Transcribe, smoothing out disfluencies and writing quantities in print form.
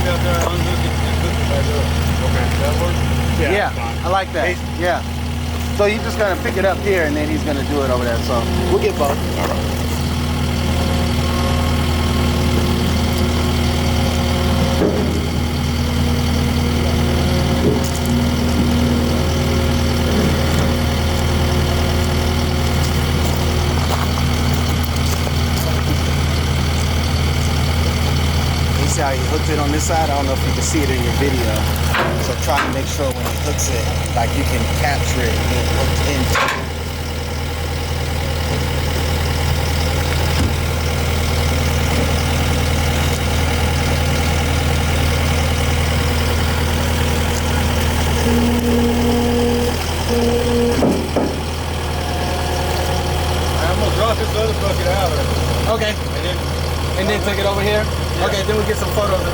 it out there, unhook it, and hook it back up. Okay, that works? Yeah, I like that. Yeah. So you're just gonna pick it up here, and then he's gonna do it over there. So we'll get both. All right. See how he hooked it on this side? I don't know if you can see it in your video. So try to make sure when he hooks it, like you can capture it being hooked into it. I'm gonna drop this other bucket out. Okay. And then take it over here? Yeah. Okay, then we'll get some photos of